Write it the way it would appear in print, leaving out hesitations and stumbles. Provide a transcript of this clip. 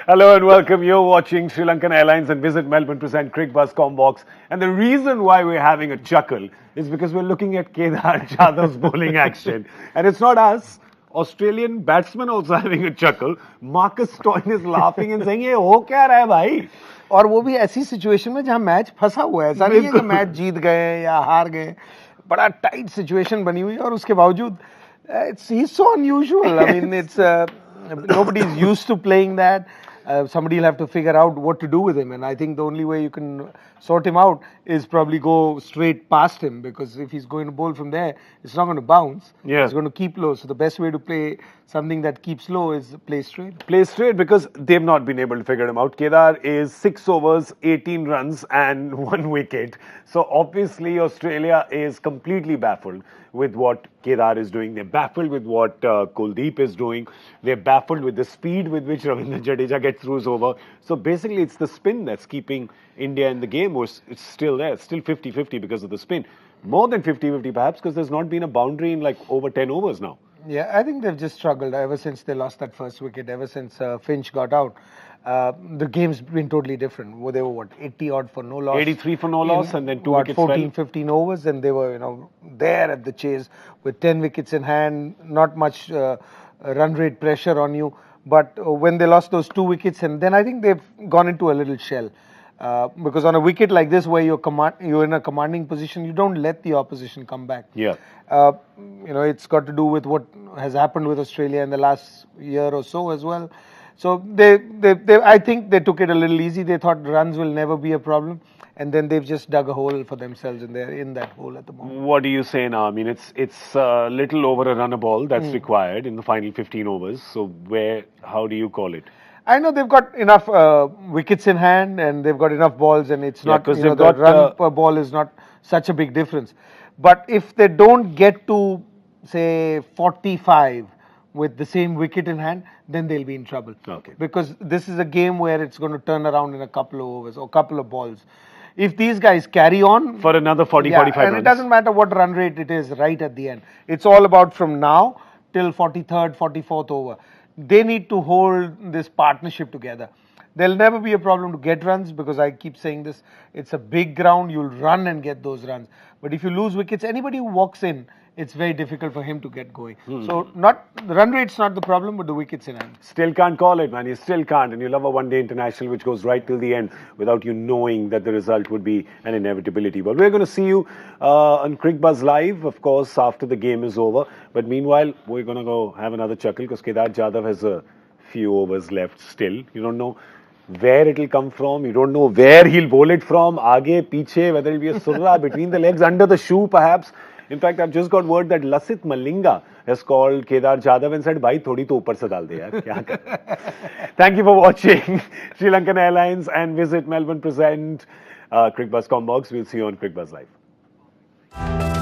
Hello and welcome. You're watching Sri Lankan Airlines and Visit Melbourne present Crick Bus Combox. And the reason why we're having a chuckle is because we're looking at Kedar Jadhav's bowling action. And it's not us. Australian batsman also having a chuckle. Marcus Stoyne is laughing and saying, "Ye ho kya raha hai bhai?" और वो भी ऐसी situation में जहां match फंसा हुआ है, ऐसा नहीं है कि मैच जीत गए या हार गए, बड़ा टाइट सिचुएशन बनी हुई है और उसके बावजूद it's he so unusual. I mean it's nobody is used to playing that. Somebody will have to figure out what to do with him, and I think the only way you can sort him out is probably go straight past him, because if he's going to bowl from there, it's not going to bounce. Yeah. It's going to keep low. So the best way to play something that keeps low is play straight. Play straight, because they've not been able to figure him out. Kedar is 6 overs, 18 runs and 1 wicket. So obviously Australia is completely baffled with what Kedar is doing. They're baffled with what Kuldeep is doing. They're baffled with the speed with which Ravindra Jadeja gets through his over. So basically it's the spin that's keeping India in the game. It's still there. It's still 50-50 because of the spin. More than 50-50 perhaps, because there's not been a boundary in like over 10 overs now. Yeah, I think they've just struggled ever since they lost that first wicket, ever since Finch got out. The game's been totally different. They were, what, 80 odd for no loss? 83 for no loss, and then 2 what, wickets 14, 15 overs, and they were, there at the chase with 10 wickets in hand, not much run rate pressure on you. But when they lost those 2 wickets, and then I think they've gone into a little shell. Because on a wicket like this, where you're in a commanding position, you don't let the opposition come back. Yeah. It's got to do with what has happened with Australia in the last year or so as well. So I think they took it a little easy. They thought runs will never be a problem, and then they've just dug a hole for themselves, and they're in that hole at the moment. What do you say now? I mean, it's a little over a run a ball that's required in the final 15 overs. So how do you call it? I know they've got enough wickets in hand, and they've got enough balls, and it's not, the run per ball is not such a big difference. But if they don't get to, say, 45 with the same wicket in hand, then they'll be in trouble. Okay. Because this is a game where it's going to turn around in a couple of overs or a couple of balls. If these guys carry on for another 40-45 and runs, it doesn't matter what run rate it is right at the end. It's all about from now till 43rd, 44th over. They need to hold this partnership together. There'll never be a problem to get runs, because I keep saying this, it's a big ground, you'll run and get those runs. But if you lose wickets, anybody who walks in, it's very difficult for him to get going. So the run rate's not the problem, but the wickets in hand. Still can't call it, man. You still can't. And you love a one-day international which goes right till the end without you knowing that the result would be an inevitability. But we're going to see you on Crick Buzz Live, of course, after the game is over. But meanwhile, we're going to go have another chuckle, because Kedar Jadhav has a few overs left still. You don't know where it'll come from. You don't know where he'll bowl it from. Aage, piche, whether it'll be a surra, between the legs, under the shoe perhaps. In fact, I've just got word that Lasit Malinga has called Kedar Jadhav and said, "Bhai, thodi to upar se dal de yaar, kya kar?" Thank you for watching Sri Lankan Airlines and Visit Melbourne present Crick Buzz Combox. We'll see you on Crick Buzz Live.